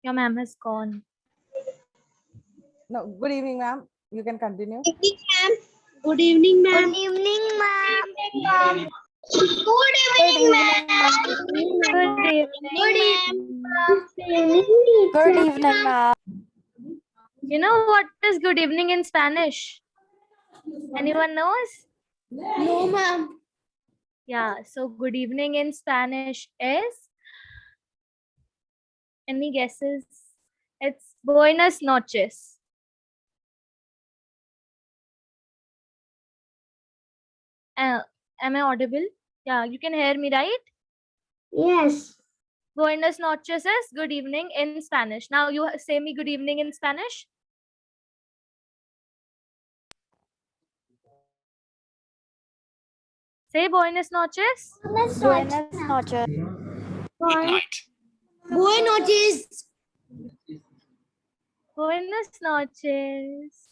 Your ma'am has gone. No, good evening, ma'am. You can continue. Good evening, ma'am. Good evening, ma'am. Good evening, ma'am. Good evening. Good evening, ma'am. You know what is good evening in Spanish? Anyone knows? No, ma'am. Yeah, so good evening in Spanish is, any guesses? It's buenas noches. Am I audible? Yeah, you can hear me, right? Yes. Buenas noches is good evening in Spanish. Now you say me good evening in Spanish. Say buenas noches. Buenas noches. Good night. Buenas noches. Buenas noches.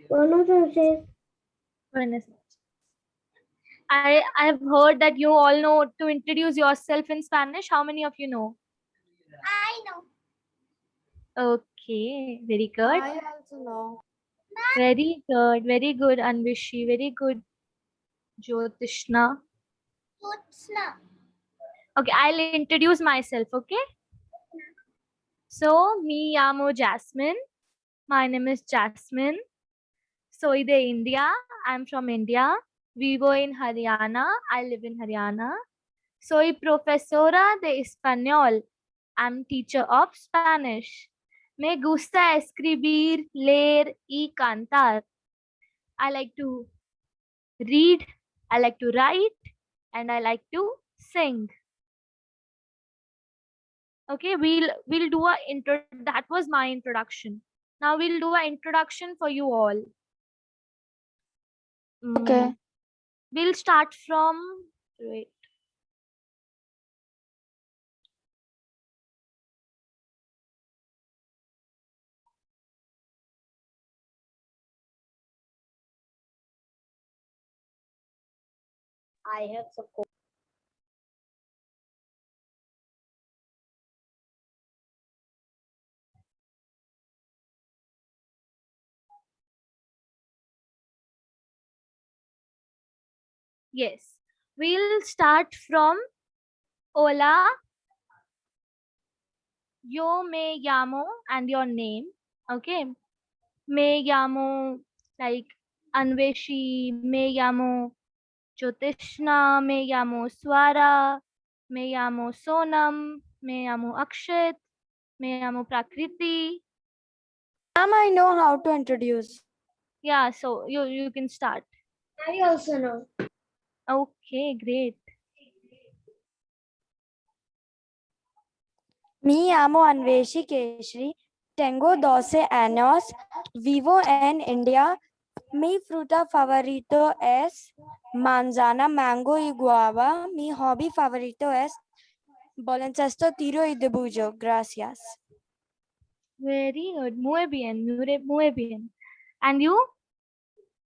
Buenas noches. Buenas noches. I have heard that you all know to introduce yourself in Spanish. How many of you know? I know. Okay, very good. I also know. Very good. Very good, Anvishi. Very good, Jyotishna. Okay, I'll introduce myself, okay? So, me llamo Jasmine. My name is Jasmine. Soy de India. I'm from India. Vivo in Haryana. I live in Haryana. Soy profesora de español. I'm teacher of Spanish. Me gusta escribir, leer y cantar. I like to read, I like to write, and I like to sing. Okay, we'll do a intro. That was my introduction. Now we'll do an introduction for you all. Okay. We'll start from, wait. I have support. Yes, we'll start from hola, yo me llamo, and your name. Okay, me llamo like Anveshi, me llamo Jyotishna, me llamo Swara, me llamo Sonam, me llamo Akshit, me llamo Prakriti. Ma'am, I know how to introduce. Yeah, so you can start. I also know. Okay, great. Me llamo Anveshi Keshri. Tengo 12 años. Vivo en India. Mi fruta favorito es manzana, mango y guava. Mi hobby favorito es baloncesto, tiro y dibujo. Gracias. Very good. Muy bien, muy bien. And you,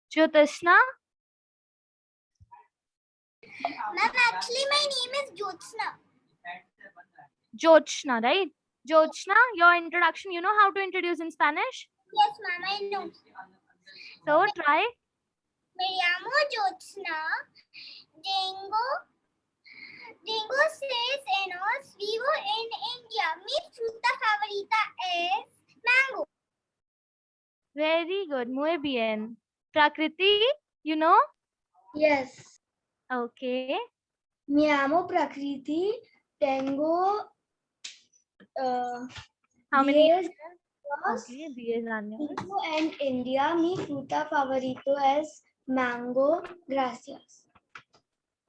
Jyotishna? Ma'am, actually my name is Jyotsna. Jyotishna, right? Jyotishna, your introduction, you know how to introduce in Spanish? Yes, ma'am, I know. So try. Me llamo Jyotsna. Tengo 6 años. Vivo en India. Mi fruta favorita es mango. Very good. Muy bien. Prakriti, you know? Yes. Okay. Me llamo Prakriti. Tengo How many? 10 años. Okay, 10 años. Vivo en India. Mi fruta favorito es mango. Gracias.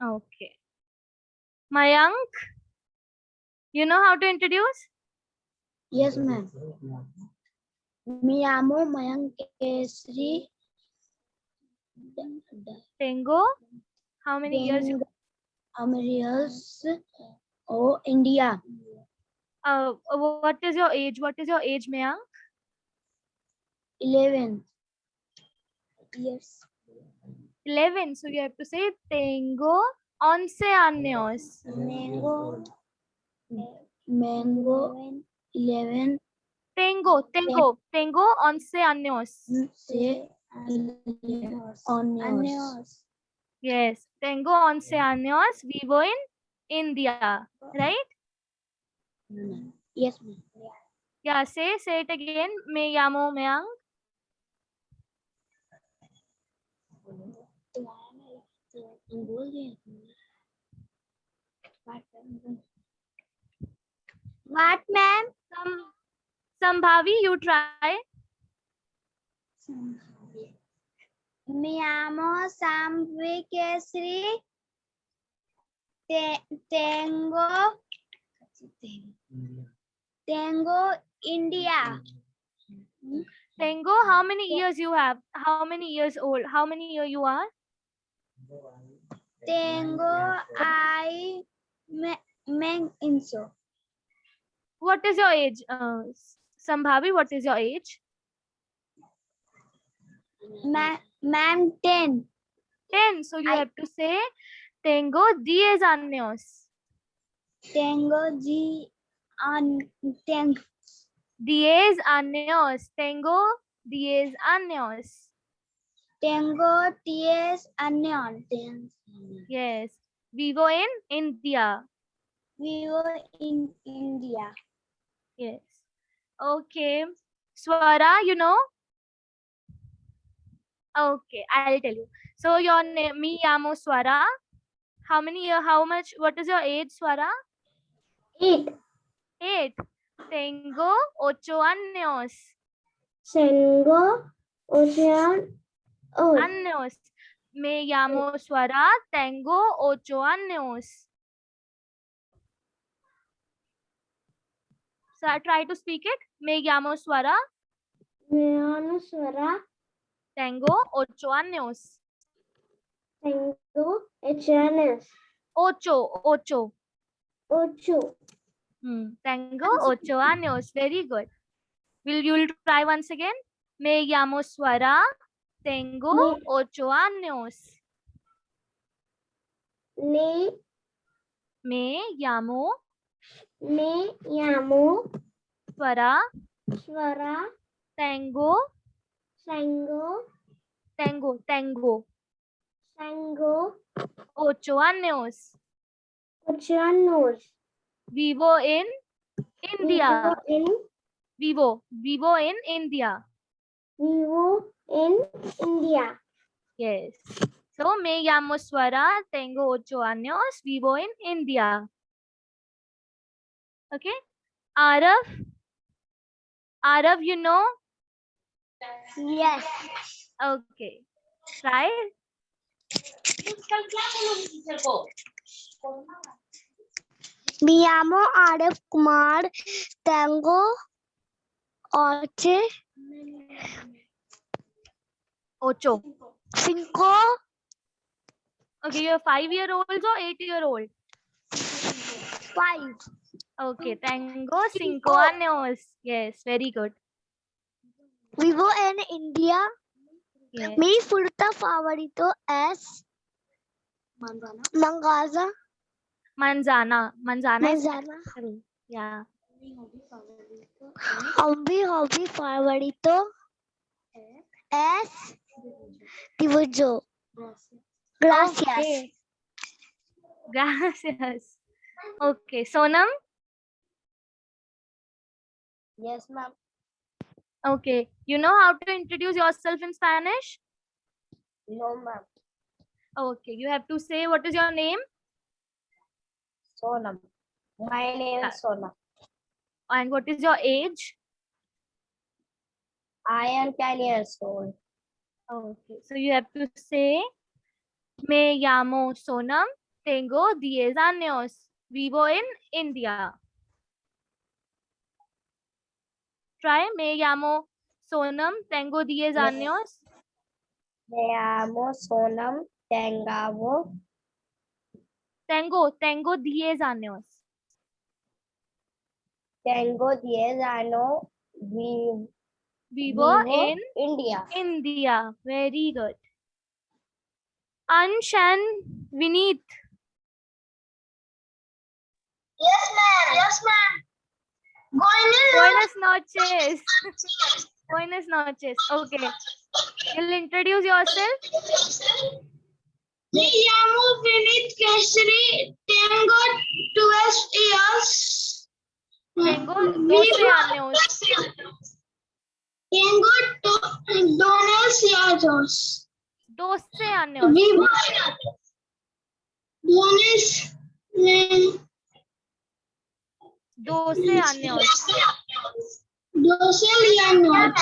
Okay. Mayank, you know how to introduce? Yes, ma'am. Me llamo Mayank Kesri. Tengo, how many years? Americas. Oh, India. What is your age? What is your age, Mayank? 11 years. 11. So you have to say tengo 11 años. Mango Mango 11 Tengo 11 años. onions. Yes, tengo 11 años. Vivo in India. Right? Yes, ma'am. Yeah, say it again. Me llamo Mayank. What, ma'am? Sambhavi, you try. Me llamo Sambhavi Kesri. Tengo India. Tengo, how many years you have? How many years old? How many year you are? Tengo men inso. What is your age? Sambhavi, what is your age? Ma'am 10. 10. So you have to say tengo 10 años. Tengo 10 10 años. Tengo 10 años. Tengo 10 años. Yes. Vivo in India. Vivo in India. Yes. Okay. Swara, you know? Okay, I'll tell you. So your name, me llamo Swara. How much, what is your age, Swara? 8. 8. Tengo 8 años. Tengo 8 Años. Me llamo Swara. Tengo 8 años. So I try to speak it. Me llamo Swara. Me llamo Swara. Tengo 8 años. Tengo 8 años. 8. 8. Tengo 8 años. Very good. You'll try once again? Me llamo Swara. Tengo 8 años. Me llamo Swara. Tengo 8 años. 8 años. Vivo in India. Vivo in India. Vivo in India. Yes. So, me llamo Swara. Tengo 8 años. Vivo in India. Okay. Arav, you know? Yes. Okay. Try. Me llamo Arav Kumar. Tengo 8. 5. Okay, you're 5-year-old or 8-year-old? 5. Okay, tengo 5 años. Yes, very good. Vivo en India. Yes. Mi fruta favorito es manzana. Manzana. Manzana is Manzana. apple. Yeah. Mi hobby favorito es dibujo. Gracias. Okay. Gracias. Okay, Sonam. Yes, ma'am. Okay, you know how to introduce yourself in Spanish? No, ma'am. Okay, you have to say what is your name Sonam. My name is Sonam. and what is your age. I am 10 years old. Okay, so you have to say Me llamo Sonam. Tengo 10 años. Vivo en India. Try. Me llamo Sonam. Tengo 10 años. Me llamo Sonam. Tengo 10 años. Tengo 10 años. Vivo in India. India. Very good. Ansh and Vineet. Yes, ma'am. Yes, ma'am. Buenas noches. Buenas noches. Okay. You'll introduce yourself. Me llamo Vinit Keshri. Tengo 12 years. Tengo 12 años. Tengo 12 años. 12 años. Vivo Lunes. 12 años. 12 años.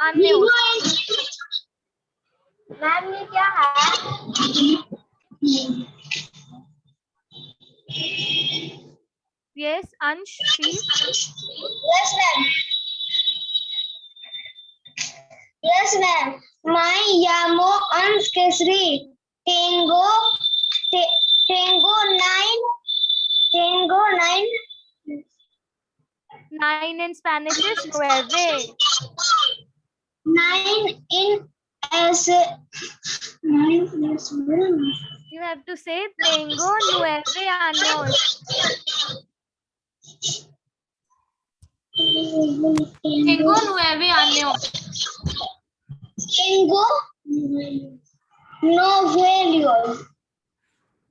Años. Ma'am ये क्या है? Yes, Ansh, please. Yes, ma'am. Yes, ma'am. My llamo Ans Kesri. Tengo 9. 9 in Spanish is 9. 9 in S. 9 is You have to say tengo 9 años. Tengo 9 años. Tengo novelio.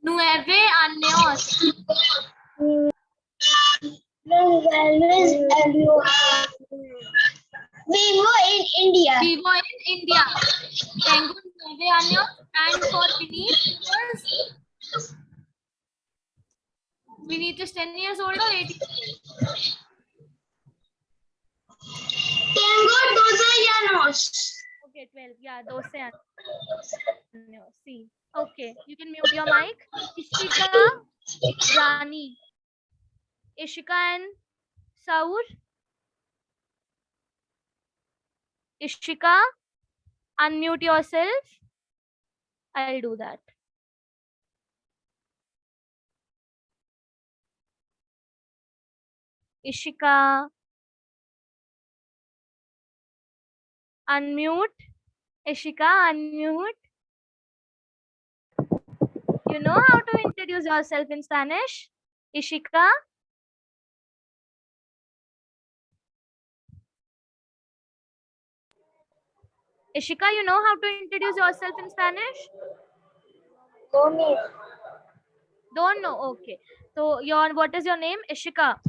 9 años. Vivo in India. Vivo in India. Tengo 9 años. And for Vinit is 10 years old or 8 years old? Tengo 12 años. Okay, 12. Yeah, 12 años. See. Okay, you can mute your mic. Ishika, Rani. Ishika and Saur. Ishika, unmute yourself. I'll do that. Ishika, unmute. Ishika, unmute. You know how to introduce yourself in Spanish? Ishika? Ishika, you know how to introduce yourself in Spanish? Don't know. Okay. So what is your name? Ishika.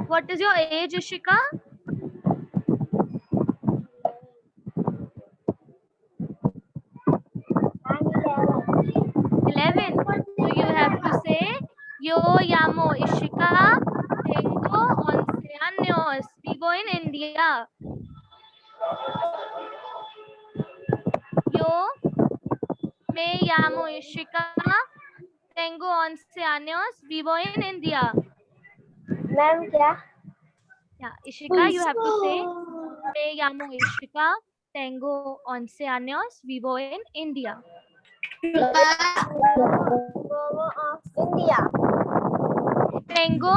What is your age, Ishika? I'm 11. So you have to say, yo llamo Ishika, tengo 11 años, vivo en India. Yo me llamo Ishika, tengo 11 años, vivo en India. Ma'am, क्या? Yeah, Ishika, you have to say, me llamo Ishika, tengo 11 años, vivo en India. of India. Tengo,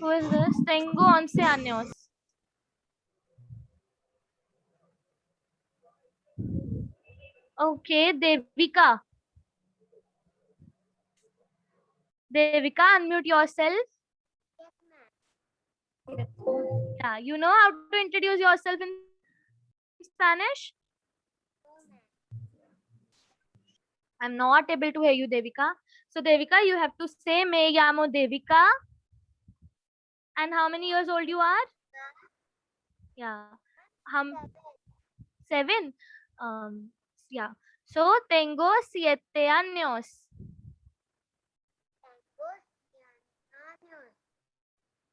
who is this? Tengo 11 años. Okay, Devika. Devika, unmute yourself. Yeah, you know how to introduce yourself in Spanish? I'm not able to hear you, Devika. So, Devika, you have to say, me llamo Devika. And how many years old you are? Yeah. 7. Yeah. So, tengo 7 años.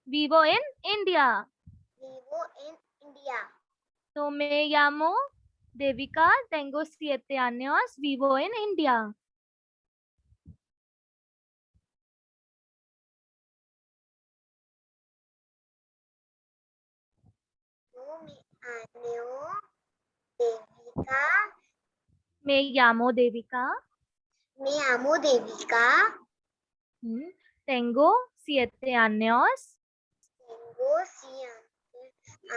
Vivo en India. Vivo in India. So, me llamo Devika, tengo 7 años, vivo en India. Me llamo Devika. Me llamo Devika. Tengo 7 años. Tengo 7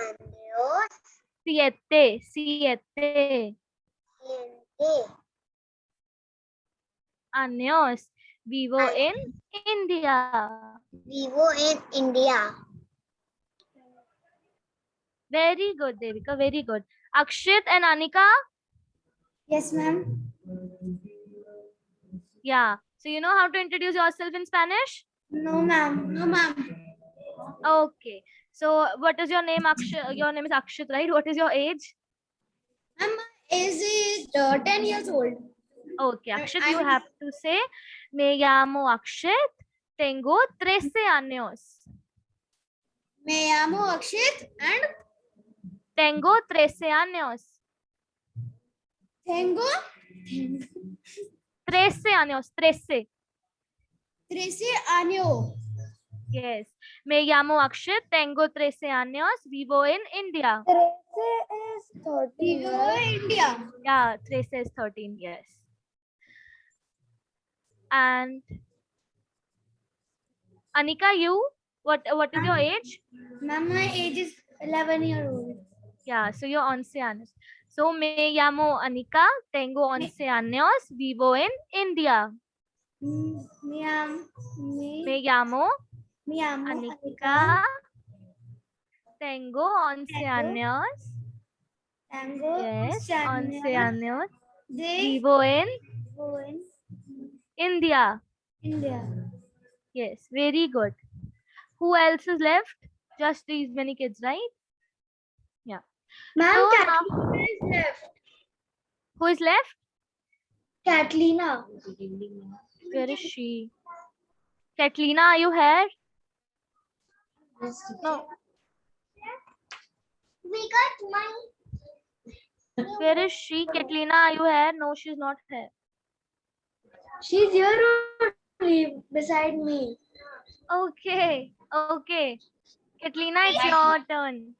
años. Siete. Siete. Años. Vivo in India. Vivo in India. Very good, Devika. Very good. Akshit and Anika. Yes, ma'am. Yeah. So you know how to introduce yourself in Spanish? No, ma'am. No, ma'am. Okay. So what is your name, Akshit? Your name is Akshit, right? What is your age? My age is 10 years old. Okay, Akshit, you I'm- have to say, Me llamo Akshit, tengo 13 años. Me llamo Akshit and Tengo 13 años. tengo 13 años, 13. 13 años. Yes. Me llamo Akshit, tengo 13 años, vivo en India. 13 is 13. Vivo right? in India. Yeah, 13 is 13 years. And Anika, you? What is your age? Ma'am, my age is 11 years old. Yeah, so you're 11 años. So, me llamo Anika, tengo 11 años, vivo en India. Me Me llamo llamo Anika, tengo 11 años. Tengo Yes, 11 años. años. De Vivo en vivo en India. India. Yes, very good. Who else is left? Just these many kids, right? Yeah. Ma'am, So Catalina is left. Who is left? Catalina. Where is she? Katlina, are you here? No. We got my. Where is she? Katlina, are you here? No, she's not here. She's here only beside me. Okay. Okay. Katlina, it's your turn.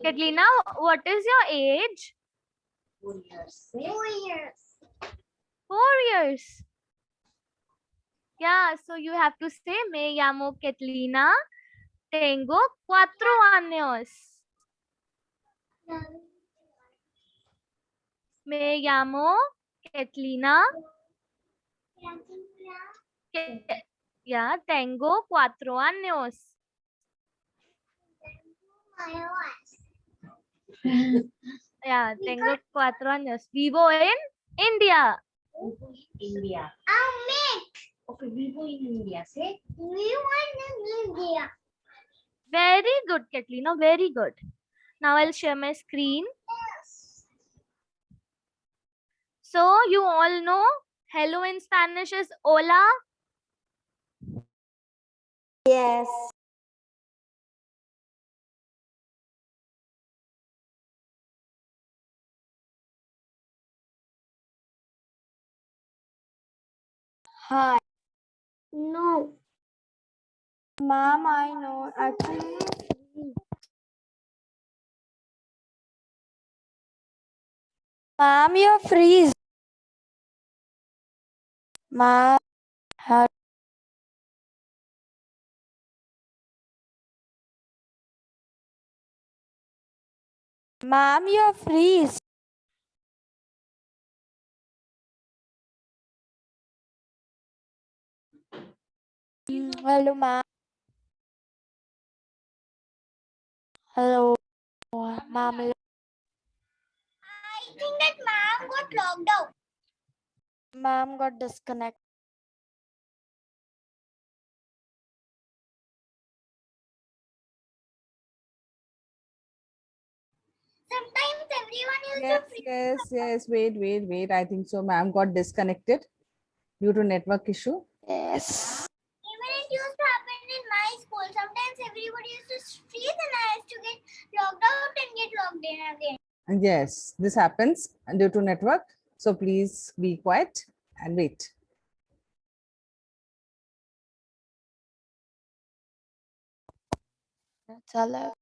Katlina, what is your age? 4 years. 4 years. 4 years. Yeah, so you have to say, Me llamo Katlina, tengo 4 años. Me llamo Katlina. Ya, tengo 4 años. Ya, tengo 4 años. Vivo en India. India. Okay, vivo in India. Say. Vivo in India. Very good, Katlina. Very good. Now I'll share my screen. So you all know hello in Spanish is hola. Yes. Hi. No. Ma'am, I know. Actually, ma'am, you're freeze. Ma'am, ma'am, you're freeze. Hello, ma'am. Hello, ma'am. I think that ma'am got locked out. Ma'am got disconnected. Sometimes everyone used Yes, to yes. Wait. I think so. Ma'am got disconnected due to network issue. Yes. Even it used to happen in my school. Sometimes everybody used to freeze and I used to get locked out and get logged in again. And yes, this happens due to network. So please be quiet and wait. That's all.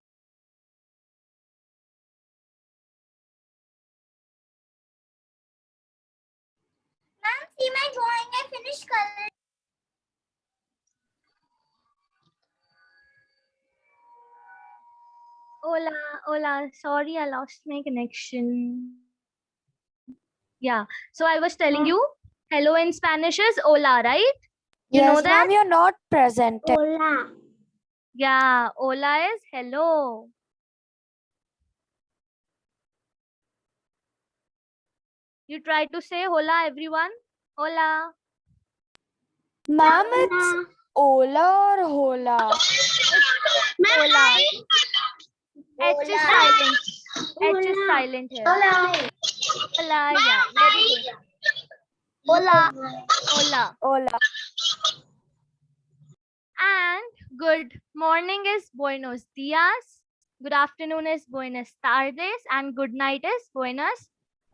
Ma'am, see my drawing. I finished coloring. Hola, hola. Sorry, I lost my connection. Yeah. So I was telling you, hello in Spanish is hola, right? You know Yes, that? ma'am, you're not present. Hola. Yeah. Hola is hello. You try to say hola, everyone. Hola. Ma'am, it's Ola or Hola? Hola. H is silent. H is silent here. Hola. Hola. Yeah. Very good. Hola. Hola. Ola. And good morning is buenos dias. Good afternoon is buenas tardes. And good night is buenas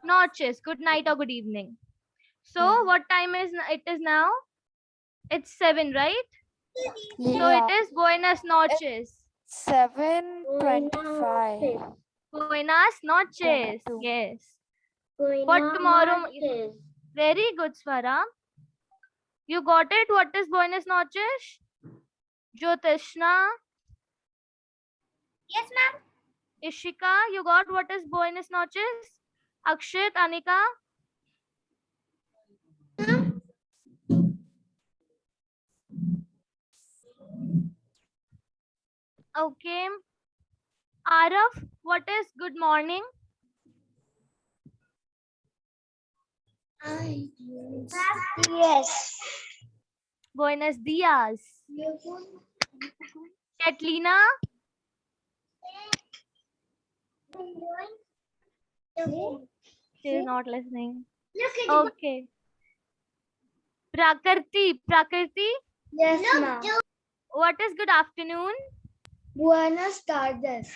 noches. Good night or good evening. So Yeah. what time is it is now? It's 7, right? So Yeah. it is buenas noches. 7:25. Buenas noches. 22. Yes. What tomorrow? Very good, Swara. You got it? What is buenas noches? Jyotishna, Yes, ma'am. Ishika, you got what is buenas noches? Akshit, Anika? Okay. Araf, what is good morning? Yes. Buenos dias. Katlina, she is not listening. Okay. Prakriti, Yes, ma'am. what is good afternoon? Buenas tardes.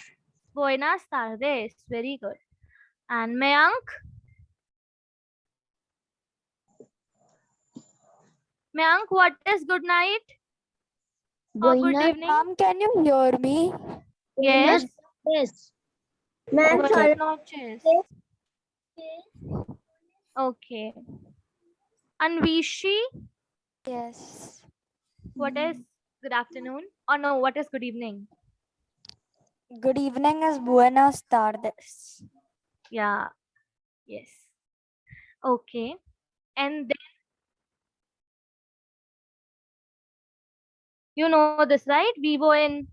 Buenas tardes. Very good. And Mayank? Mayank, what is good night? Or good Buenas- evening? Ma'am, can you hear me? Yes. Yes. Ma'am, Buenas noches. Okay. Anvishi, Yes. what is good afternoon? Or no, what is good evening? Good evening is Buenas tardes. Yeah. Yes. Okay. And then you know this, right? Vivo in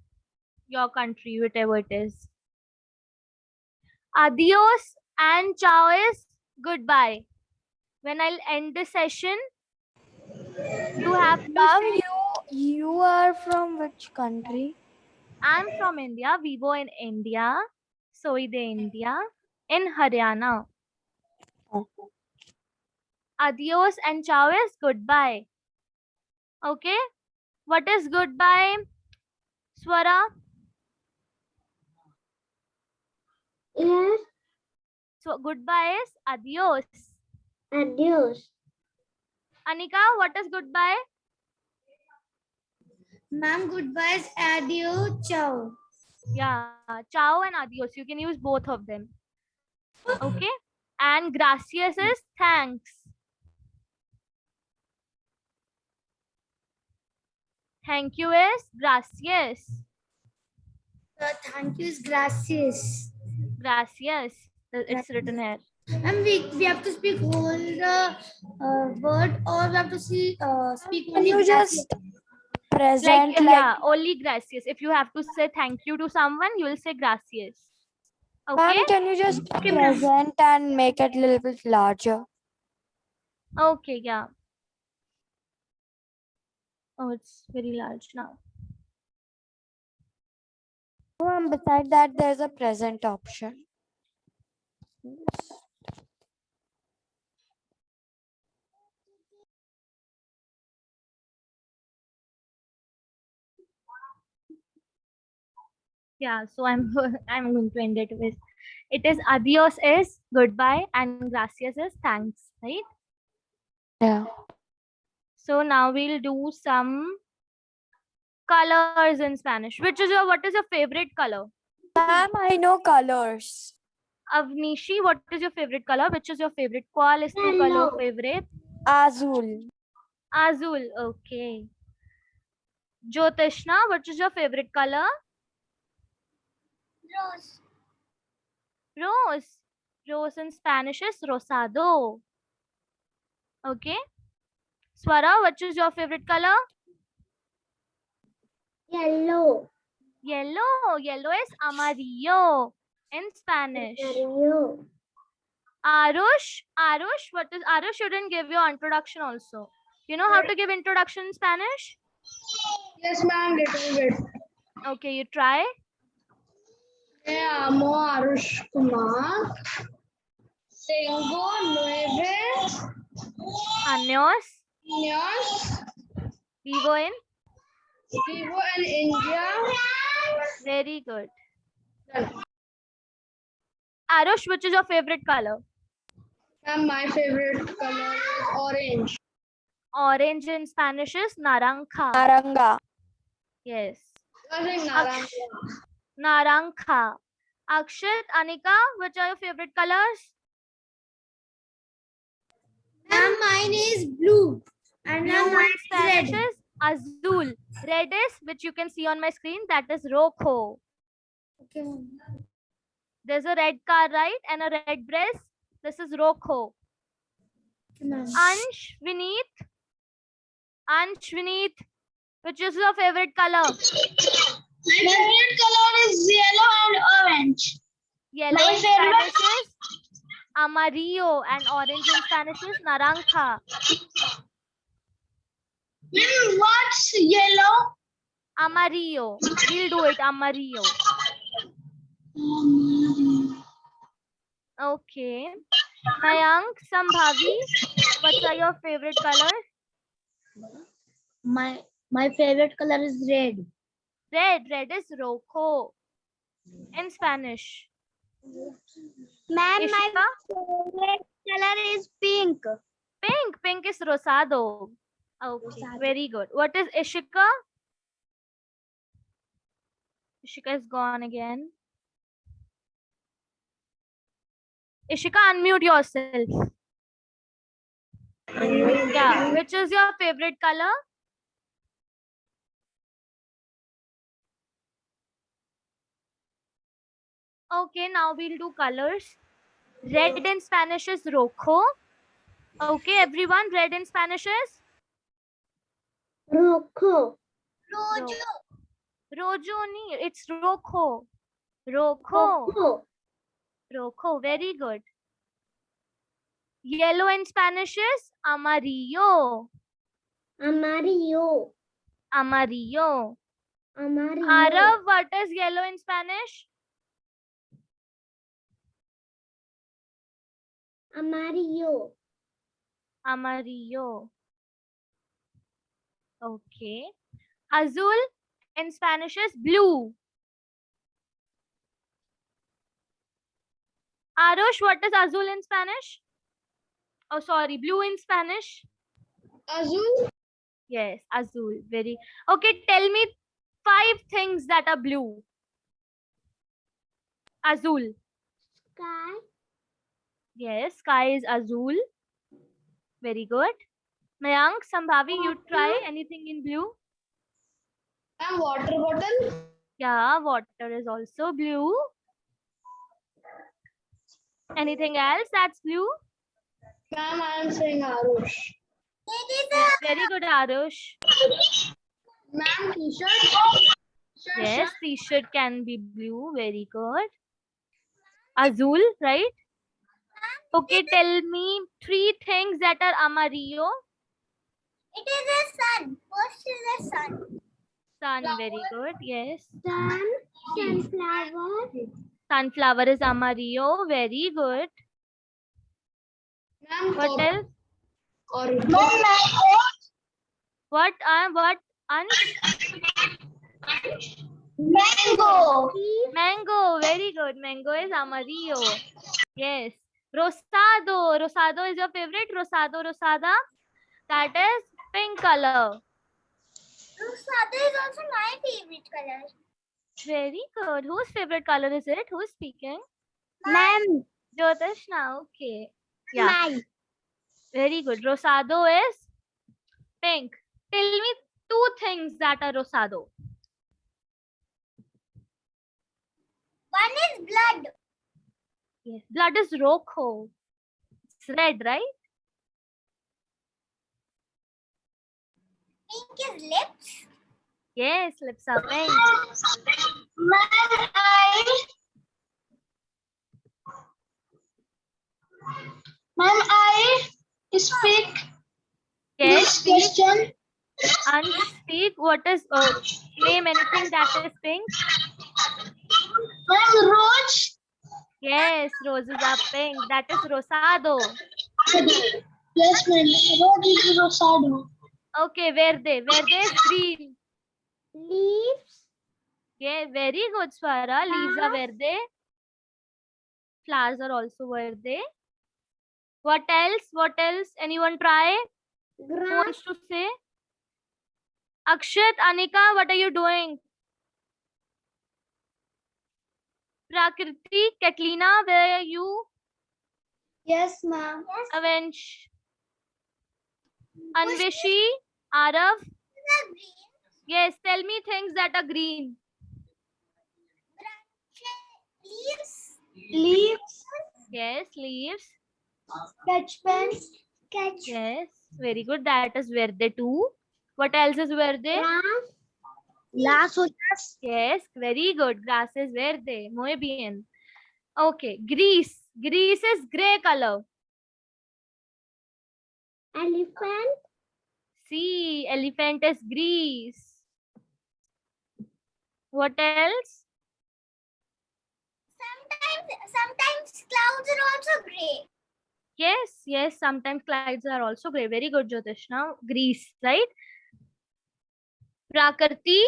your country, whatever it is. Adios and ciao is goodbye. When I'll end the session, you have to Ma'am, say, you are from which country? I'm from India, Vivo in India, Soy de India, in Haryana. Adios and ciao is goodbye. Okay? What is goodbye? Swara? Yes. So goodbye is adios. Adios. Anika, what is goodbye? Ma'am, goodbye is adios. Ciao. Yeah, ciao and adios. You can use both of them. Okay? And gracias is thanks. Thank you is gracias. Thank you is gracias. Gracias. It's written here. And we have to speak whole the word, or we have to speak Can only you gracias. just present like Yeah, only gracias. If you have to say thank you to someone, you will say gracias. Okay? ma'am, can you just Okay, ma'am. present and make it a little bit larger? Okay, yeah. Oh, it's very large now. And beside that, there's a present option. Yeah, so I'm I'm going to end it with it is adios is goodbye and gracias is thanks, right? Yeah. So now we'll do some colors in Spanish. What is your favorite color? Ma'am, I know colors. Avnishi, what is your favorite color? Which is your favorite? ¿Cuál es tu color Hello. favorite? Azul. Azul, okay. Jyotishna, what is your favorite color? Rose. Rose. Rose in Spanish is rosado. Okay. Swara, what is your favorite color? Yellow. Yellow. Yellow is amarillo in Spanish. Yellow. Arush. Arush, what is Arush? You didn't give your introduction also. You know how to give introduction in Spanish? Yes, ma'am, little bit. Okay, you try. Me llamo Arush Kumar. Tengo 9 Años. años. Vivo in. Vivo in India. Very good. Done. Arush, which is your favorite color? Ma'am, my favorite color is orange. Orange in Spanish is naranja. Naranga. Yes. I think Aksh- naranja. Naranja. Akshit, Anika, which are your favorite colors? Ma'am, mine is blue. And Blue in Spanish is azul. Red is, which you can see on my screen, that is rojo. Okay. There's a red car, right? And a red dress. This is rojo. Ansh, Vineet. Ansh, Vineet, which is your favorite color? My favorite color is yellow and orange. Yellow My in Spanish is amarillo and orange in Spanish is naranja. Ma'am, what's yellow? Amarillo. We'll do it, amarillo. Okay. Mayank, Sambhavi, what are your favorite colors? My favorite color is red. Red. Red is rojo in Spanish. Ma'am, my Ishika? favorite color is pink. Pink. Pink is rosado. Okay, Rosado. very good. What is Ishika? Ishika is gone again. Ishika, unmute yourself. Yeah, which is your favorite color? Okay, now we'll do colors. Red in Spanish is rojo. Okay, everyone, red in Spanish is? Rojo. Rojo, nahi, it's rojo. Rojo. Rojo. Rojo, very good. Yellow in Spanish is amarillo. Amarillo. Amarillo. Amarillo. Arav, what is yellow in Spanish? Amarillo. Amarillo. Okay. Azul in Spanish is blue. Arush, what is azul in Spanish? Oh, sorry, blue in Spanish? Azul. Yes, azul. Very. Okay, tell me 5 things that are blue. Azul. Sky. Yes, sky is azul. Very good. Mayank, Sambhavi, you try anything in blue? And water bottle. Yeah, water is also blue. Anything else that's blue? Ma'am, I am saying Arush. Very good, Arush. Ma'am, t-shirt. Yes, t-shirt can be blue. Very good. Azul, right? Okay, tell me 3 things that are amarillo. It is a sun. First is a sun. Sun, very good. Yes. Sun. Sunflower. Sunflower is amarillo. Very good. Ma'am, What else? orange. What? Ansh? Mango. Mango. Very good. Mango is amarillo. Yes. Rosado. Rosado is your favorite? Rosado, rosada? That is pink color. Rosado is also my favorite color. Very good. Whose favorite color is it? Who's speaking? Ma'am. Jyotishna. Okay. Yeah. Mine. Very good. Rosado is pink. Tell me 2 things that are rosado. One is blood. Yes. Blood is rokho. It's red, right? Pink is lips. Yes, lips are pink. Ma'am, I speak Yes, speak. question. And speak. What is name anything that is pink? Ma'am, rose. Yes, roses are pink. That is rosado. Yes, ma'am. Rose is rosado. Okay, verde. Verde is green. Leaves. Okay, very good, Swara. Leaves are verde. Flowers are also verde. What else? What else? Anyone try? Who Grass. wants to say? Akshat, Anika, what are you doing? Prakriti, Katlina, where are you? Yes, ma'am. Yes. Avensh, Anveshi, Arav. Green. Yes, tell me things that are green. Leaves. Leaves. Yes, leaves. Sketch pen. Sketch. Yes, very good. That is verde too. What else is verde? Grass. Grass. Yes, very good. Grass is verde. Muy bien. Okay, grease. Grease is gray color. Elephant. See, elephant is grease. What else? Sometimes clouds are also gray. Yes, yes, sometimes clouds are also gray. Very good, Jyotishna. Grease, right? Prakriti,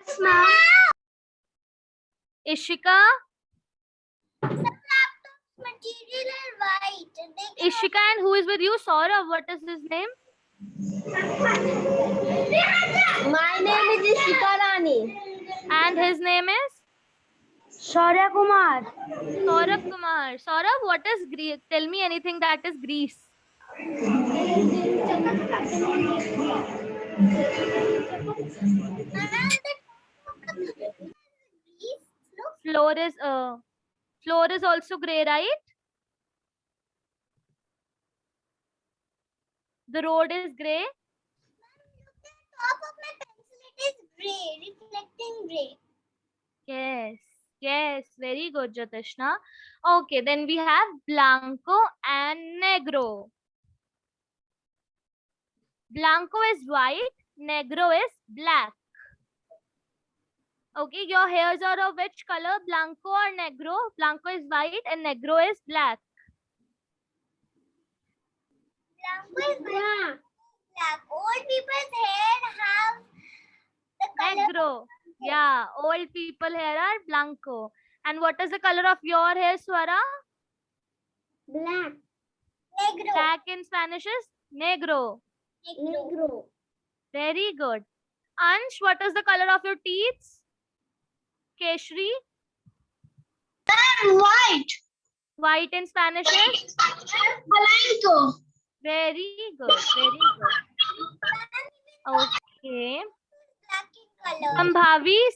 Yes, ma'am. Ishika. Some laptops material are white. They can Ishika, and who is with you? Saurav, what is his name? My name is Ishika Rani. And his name is? Shaurya Kumar. Saurabh Kumar. Saurabh, what is grease? Tell me anything that is grease. Floor is also gray, right? The road is gray. Top of my pencil, it is gray, reflecting gray. Yes, yes, very good, Jyotishna. Okay, then we have blanco and negro. Blanco is white, negro is black. Okay, your hairs are of which color? Blanco or negro? Blanco is white and negro is black. Blanco is black. Old people's hair have the color. Negro. Yeah, old people hair are blanco. And what is the color of your hair, Swara? Black. Negro. Black in Spanish is negro. Negro. Very good. Ansh, what is the color of your teeth? Keshri. White. White in Spanish is? Blanco. Very good. Very good. Okay. Black in color.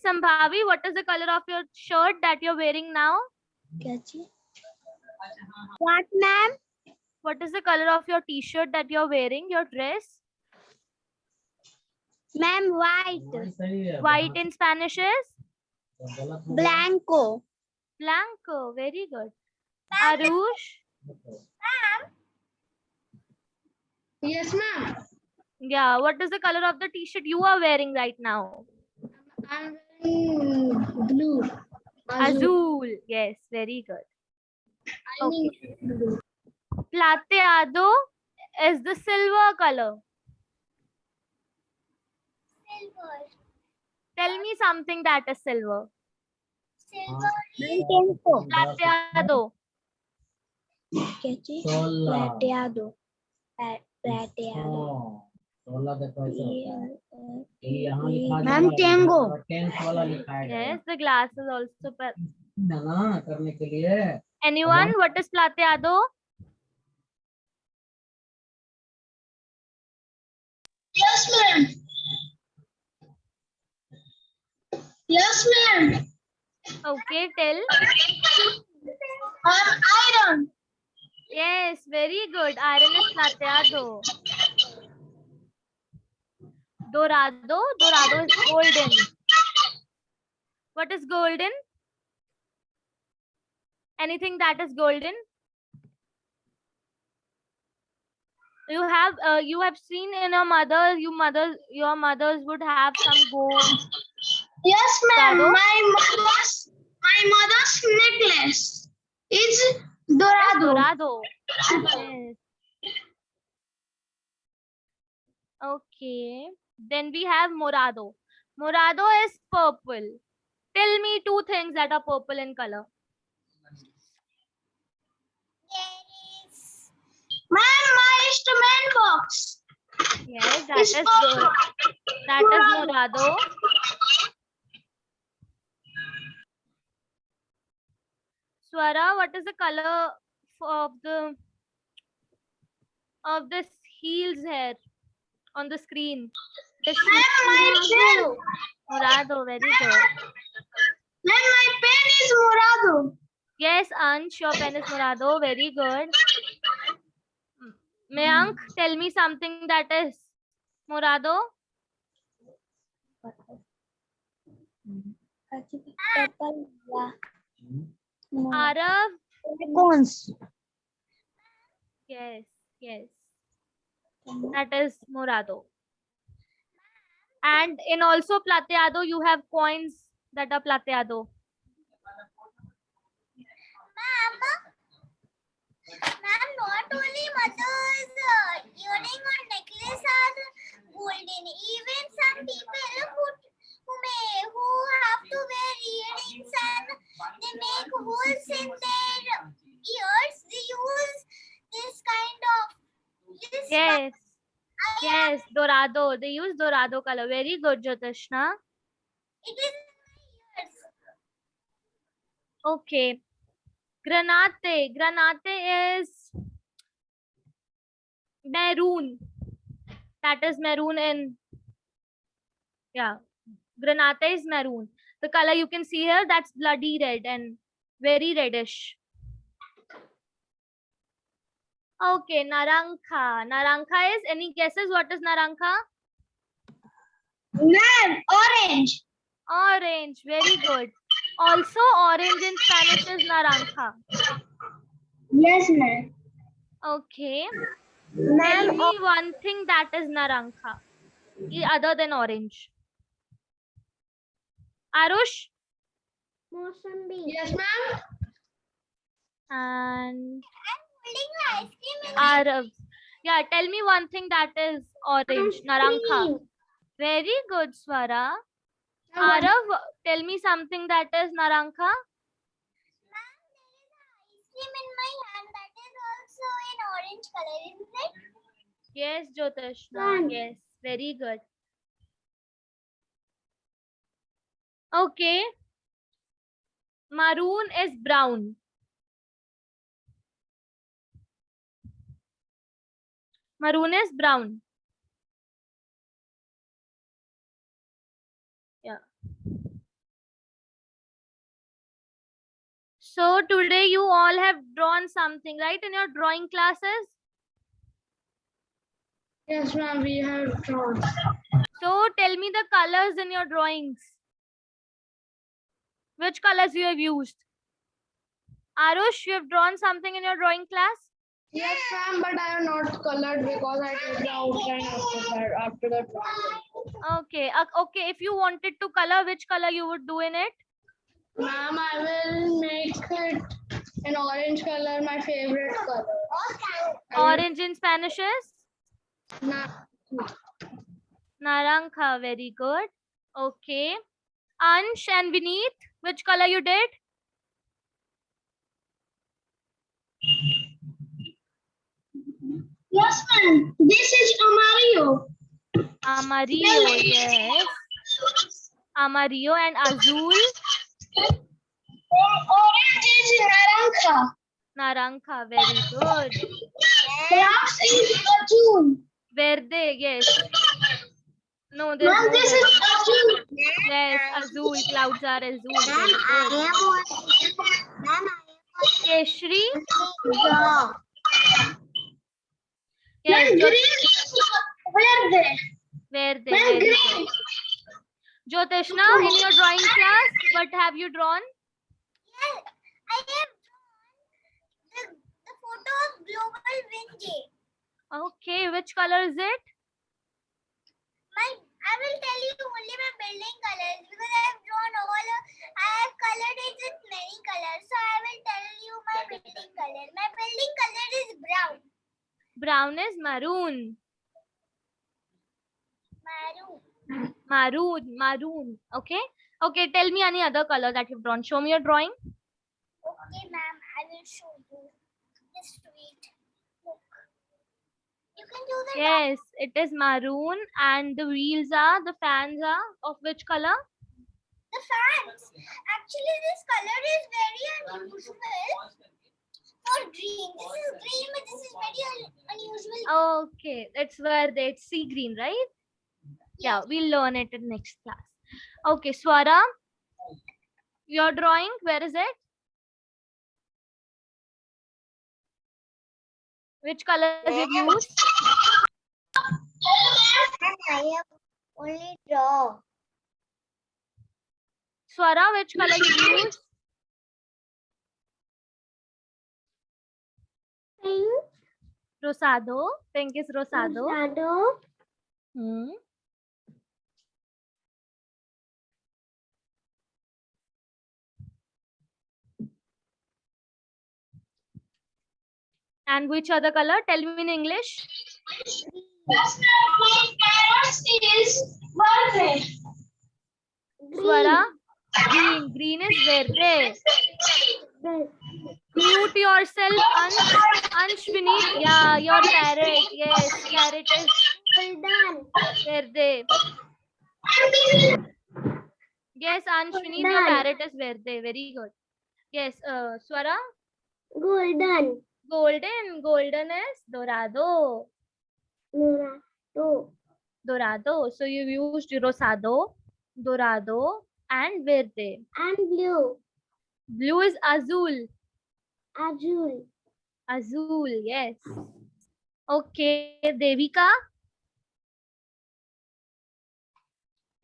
Sambhavi, what is the color of your shirt that you're wearing now? What, ma'am? What is the color of your t-shirt that you're wearing, your dress? Ma'am, white. White in Spanish is? Blanco. Blanco. Very good. Arush? Yes, ma'am. Yeah, what is the color of the t-shirt you are wearing right now? I'm wearing blue. Azul. Yes, very good. I mean blue. Plateado is the silver color. Silver. Tell me something that is silver. Silver. Plateado. Plateado. Ma'am Tengo Yes, the glass is also. करने के लिए Anyone? What is plateado? Yes, ma'am. Yes, ma'am. Okay, tell. Iron. Yes, very good. Iron is plateado. Dorado. Dorado is golden. What is golden? Anything that is golden? You have seen in your mother, your mothers would have some gold. Yes, ma'am. Dorado? My mother's necklace is dorado. Dorado. Yes. Okay. Then we have morado. Morado is purple. Tell me two things that are purple in color. There is. Ma'am, my instrument box. Yes, that is is purple. good. That is morado. Swara, what is the color of this heels here on the screen? The shoe. Ma'am, Morado, very good. Ma'am, my pen is morado. Yes, Ansh, your pen is morado, very good. Mayank, tell me something that is morado. Arav, Cones. yes, yes. That is morado. And in also plateado, you have coins that are plateado. Ma'am, not only mother's earring or necklace are golden. Even some people who have to wear earrings and they make holes in their ears. They use this kind of Yes, yes, dorado. They use dorado color. Very good, Jyotishna. It is in my ears. Okay. Granate. Granate is maroon. That is maroon in, yeah. Granate is maroon. The color you can see here, that's bloody red and very reddish. Okay, naranja. Naranja is, any guesses what is naranja? Ma'am, orange. Orange, very good. Also, orange in Spanish is naranja. Yes, ma'am. Okay. Tell me one thing that is naranja, other than orange. Arush Yes, ma'am. and Holding ice cream in Arav. Yeah, tell me one thing that is orange, naranja. Very good, Swara. Arav, tell me something that is naranja. Ma'am, there is ice cream in my hand that is also in orange color, isn't it? Yes, Jyotishna. Yes, very good. Okay. Maroon is brown. Maroon is brown. Yeah. So today you all have drawn something, right, in your drawing classes? Yes, ma'am. We have drawn. So tell me the colors in your drawings. Which colors you have used? Arush, you have drawn something in your drawing class? Yes, ma'am. But I have not colored because I did the outline after the drawing. Okay. Okay. If you wanted to color, which color you would do in it? Ma'am, I will make it an orange color, my favorite color. Orange in Spanish is Ma'am, naranja. Very good. Okay. Ansh and Vineet, which color you did? Yes, ma'am. This is amarillo. Amarillo. Yes. Amarillo and azul. Orange is naranja. Naranja. Very good. Grass is azul. Verde. Yes. No, there's Ma'am, no this verde. is azul. Yes, azul. Clouds are azul. Very good. Ma'am, Keshri. draw. Yes. Where they? Where they? Very good. Jyoteshna, in your drawing class, what have you drawn? Yes, I have drawn the photo of global wind day. Okay, which color is it? I will tell you only my building colors because I have drawn I have colored it with many colors. So I will tell you my building color. My building color is brown. Brown is maroon. Maroon. Maroon. Okay. Okay, tell me any other color that you've drawn. Show me your drawing. Okay, ma'am, I will show you. Just wait. Look. You can do the Yes, it is maroon, and the wheels are, the fans are of which color? the fans. Actually, this color is very unusual for green. This is green, but this is very unusual. Okay, it's verde. It's sea green, right? Yeah, we'll learn it in next class. Okay, Swara, your drawing, where is it? Which colors you've used? I have only draw. Swara, which color you've used? Pink. Rosado. Pink is rosado. Shadow. Hmm. And which other color? Tell me in English. Swara, green. Green is verde. Mute yourself, Ansh Vineet. Yeah, your parrot. Yes, parrot is verde. Yes, Ansh Vineet, your parrot is verde. Very good. Yes, Swara, Golden. golden. Golden is dorado. Dorado. So you used rosado, dorado, and verde. And blue. Blue is azul. Azul. Azul, yes. Okay, Devika.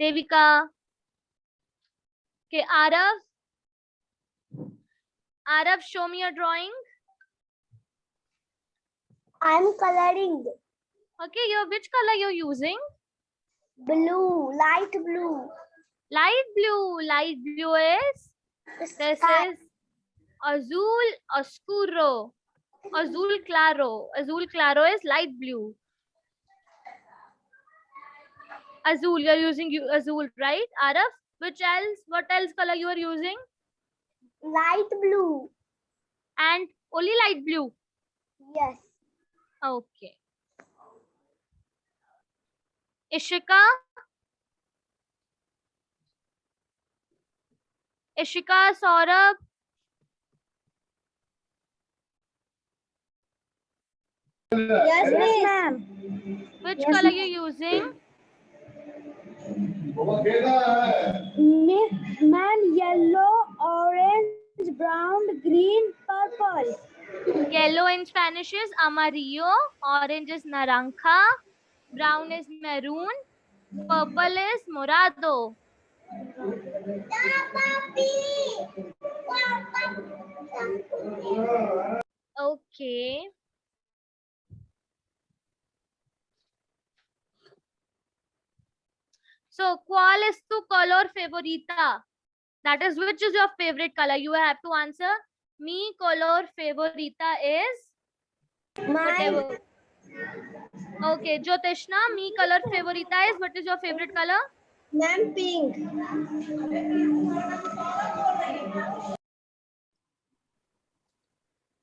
Devika. Okay, Arav. Arav, show me your drawing. I'm coloring Okay, which color you're using? blue, light blue. Light blue. Light blue is, this is azul oscuro. Azul claro. Azul claro is light blue. Azul, you're using azul, right? Arav, which else? What else color you are using? Light blue. And only light blue. Yes. Okay. Ishika. Ishika, Saurabh. Yes, ma'am. Which color you using? Ma'am, yellow, orange, brown, green, purple. Yellow in Spanish is amarillo, orange is naranja, brown is maroon, purple is morado. Okay. So, ¿cuál es tu color favorita? That is, which is your favorite color? You have to answer. Mi color favorita is whatever. Okay, Jyoteshna, mi color favorita is, what is your favorite color? Ma'am, pink.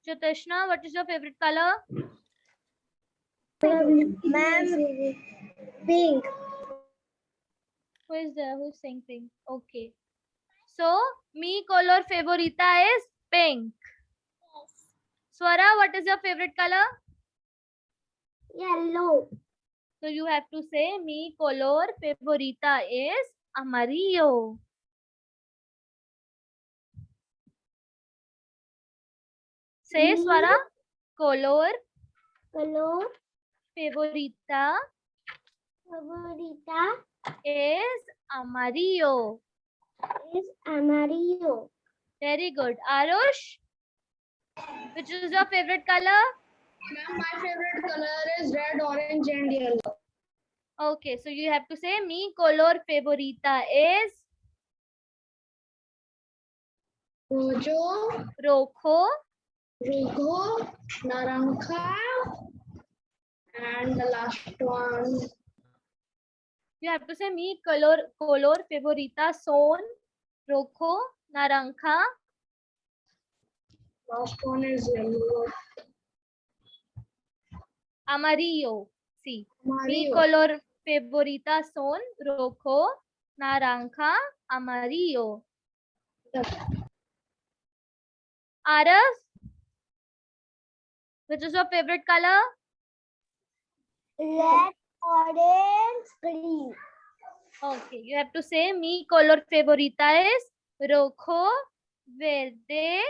Jyoteshna, what is your favorite color? Ma'am, pink. Who is there? Who's saying pink? Okay. So, mi color favorita is pink. Swara, what is your favorite color? Yellow. So, you have to say mi color favorita is amarillo. Say Swara, color Color favorita favorita is amarillo. is amarillo. Very good. Arush, which is your favorite color? Ma'am, my favorite color is red, orange, and yellow. Okay, so you have to say mi color favorita is Rojo, rojo, rojo, naranja, and the last one. you have to say mi color favorita son rojo, naranja, Last one is yellow. amarillo. See, mi Mario. color favorita son rojo, naranja, amarillo. Arav, which is your favorite color? Red, orange, green. Okay, you have to say mi color favorita is rojo, verde,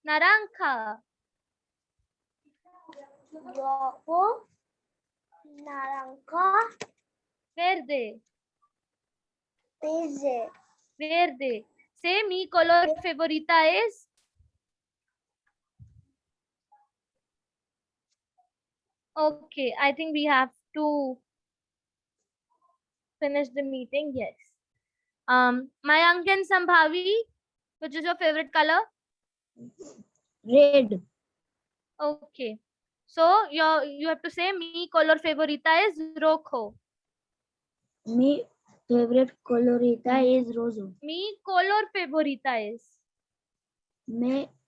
naranja. Rojo, naranja, Verde, verde. verde. Say mi color favorita is okay. I think we have to finish the meeting. Yes. Mayank and Sambhavi, which is your favorite color? Red. Okay. So you have to say mi color favorita is rojo. Mi favorite colorita is rojo. Mi color favorita is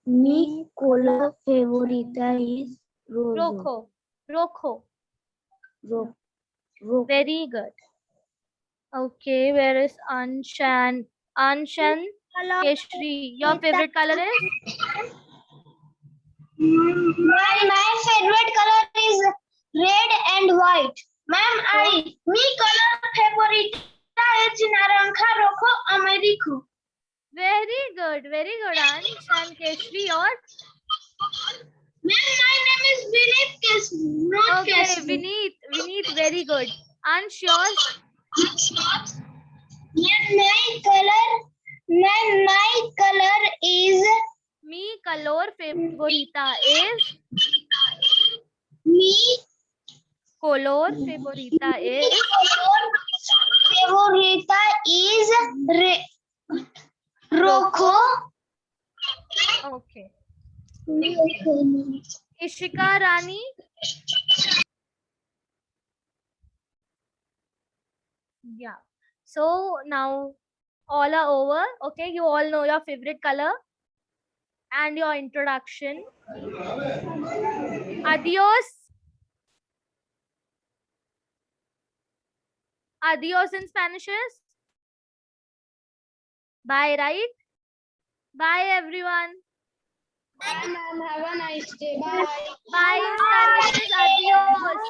Mi color favorita is rojo. rojo. Rojo. Very good. Okay, where is Anshan? Anshan Keshri, your favorite color is? My favorite color is red and white. Ma'am, mi color favorita is naranja, rojo, amarillo. Very good, Anshan Keshri, yours? Ma'am, my name is Vinith Kesri, not Okay, Kesri. Vineet, very good. Ansh, yours? My color is Mi color favorita is? mi Color favorita is? favorita is rojo. Okay. Ishika Rani? Yeah. So now all are over. Okay, you all know your favorite color and your introduction. Adios. Adios in Spanish is bye, right? Bye, everyone. Bye, ma'am. Have a nice day. Bye. Bye in Spanish is adios.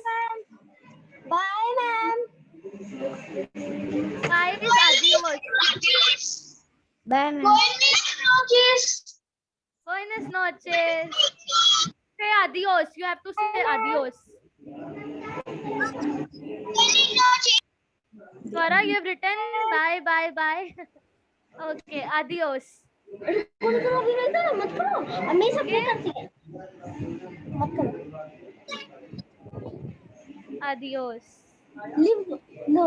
Bye, ma'am. Bye is adios. Bye, ma'am. Buenas noches. Say adios. You have to say adios. Swara, you have written bye, bye, bye. Okay, adios. मत करो हम ये सब नहीं Okay. करती है मत करो Adios. Leave. No.